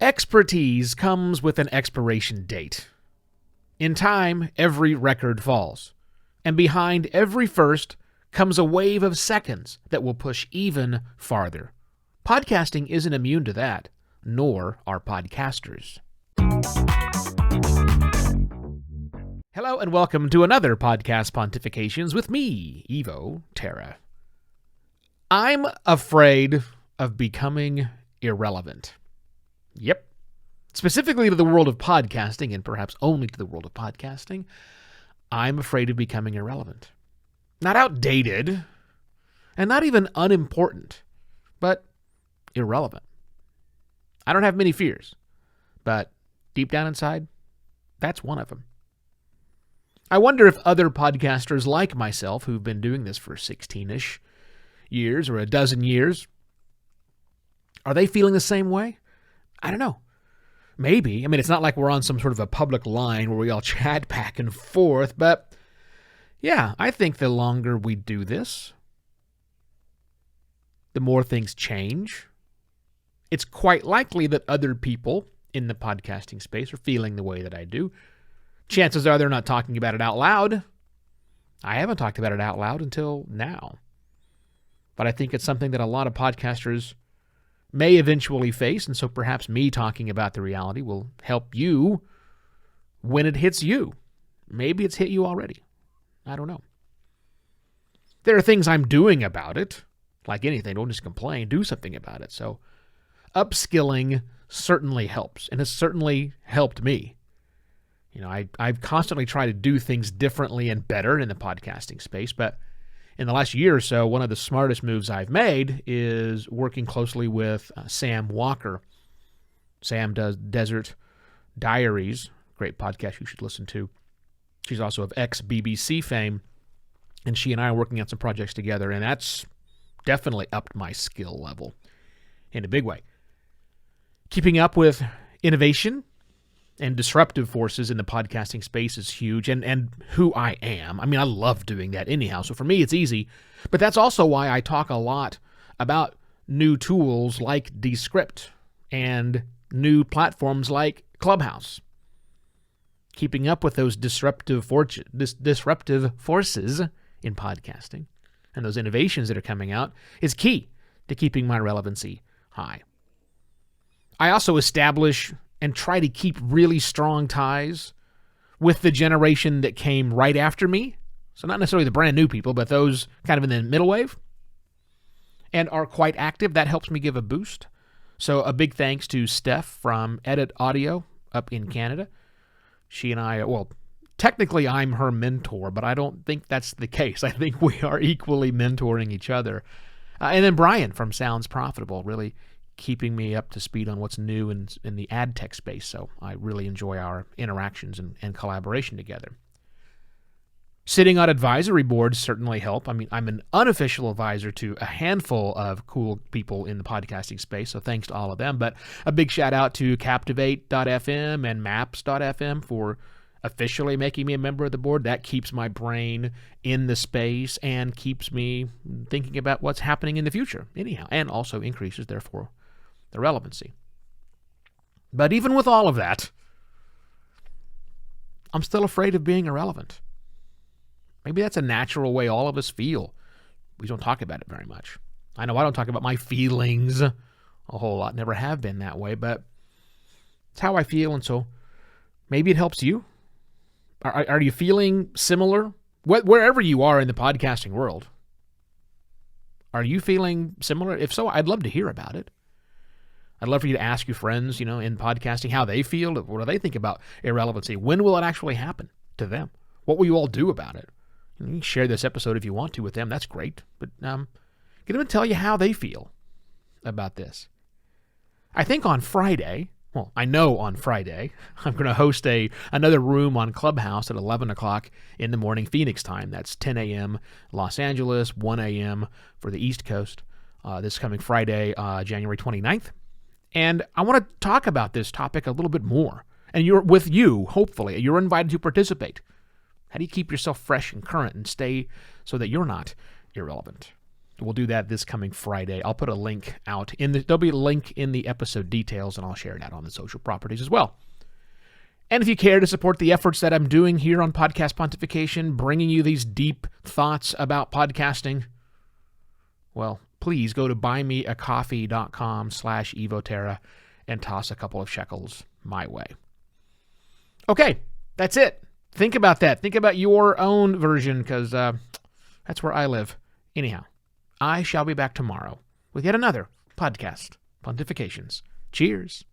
Expertise comes with an expiration date. In time, every record falls. And behind every first comes a wave of seconds that will push even farther. Podcasting isn't immune to that, nor are podcasters. Hello and welcome to another Podcast Pontifications with me, Evo Terra. I'm afraid of becoming irrelevant. Yep. Specifically to the world of podcasting, and perhaps only to the world of podcasting, I'm afraid of becoming irrelevant. Not outdated, and not even unimportant, but irrelevant. I don't have many fears, but deep down inside, that's one of them. I wonder if other podcasters like myself, who've been doing this for 16-ish years or a dozen years, are they feeling the same way? I don't know. Maybe. I mean, it's not like we're on some sort of a public line where we all chat back and forth, but yeah, I think the longer we do this, the more things change. It's quite likely that other people in the podcasting space are feeling the way that I do. Chances are they're not talking about it out loud. I haven't talked about it out loud until now. But I think it's something that a lot of podcasters may eventually face, and so perhaps me talking about the reality will help you when it hits you. Maybe it's hit you already. I don't know. There are things I'm doing about it. Like anything, don't just complain. Do something about it. So upskilling certainly helps, and it's certainly helped me. You know, I've constantly tried to do things differently and better in the podcasting space, but in the last year or so, one of the smartest moves I've made is working closely with Sam Walker. Sam does Desert Diaries, great podcast you should listen to. She's also of ex-BBC fame, and she and I are working on some projects together, and that's definitely upped my skill level in a big way. Keeping up with innovation and disruptive forces in the podcasting space is huge, and who I am. I mean, I love doing that anyhow, so for me it's easy. But that's also why I talk a lot about new tools like Descript and new platforms like Clubhouse. Keeping up with those disruptive forces in podcasting and those innovations that are coming out is key to keeping my relevancy high. I also establish and try to keep really strong ties with the generation that came right after me. So not necessarily the brand new people, but those kind of in the middle wave and are quite active. That helps me give a boost. So a big thanks to Steph from Edit Audio up in Canada. She and I, well, technically I'm her mentor, but I don't think that's the case. I think we are equally mentoring each other. And then Brian from Sounds Profitable, really keeping me up to speed on what's new in the ad tech space. So I really enjoy our interactions and collaboration together. Sitting on advisory boards certainly help. I mean, I'm an unofficial advisor to a handful of cool people in the podcasting space, so thanks to all of them. But a big shout out to Captivate.fm and Maps.fm for officially making me a member of the board. That keeps my brain in the space and keeps me thinking about what's happening in the future anyhow, and also increases, therefore, the relevancy. But even with all of that, I'm still afraid of being irrelevant. Maybe that's a natural way all of us feel. We don't talk about it very much. I know I don't talk about my feelings a whole lot. Never have been that way, but it's how I feel, and so maybe it helps you. Are you feeling similar? Wherever you are in the podcasting world, are you feeling similar? If so, I'd love to hear about it. I'd love for you to ask your friends, in podcasting, how they feel. What do they think about irrelevancy? When will it actually happen to them? What will you all do about it? You can share this episode if you want to with them. That's great. But get them to tell you how they feel about this. I think on Friday, I know on Friday, I'm going to host another room on Clubhouse at 11 o'clock in the morning Phoenix time. That's 10 a.m. Los Angeles, 1 a.m. for the East Coast. This coming Friday, January 29th. And I want to talk about this topic a little bit more. And hopefully, you're invited to participate. How do you keep yourself fresh and current and stay so that you're not irrelevant? We'll do that this coming Friday. I'll put a link out. There'll be a link in the episode details, and I'll share it out on the social properties as well. And if you care to support the efforts that I'm doing here on Podcast Pontification, bringing you these deep thoughts about podcasting, well, please go to buymeacoffee.com/evoterra and toss a couple of shekels my way. Okay, that's it. Think about that. Think about your own version, because that's where I live. Anyhow, I shall be back tomorrow with yet another Podcast Pontifications. Cheers.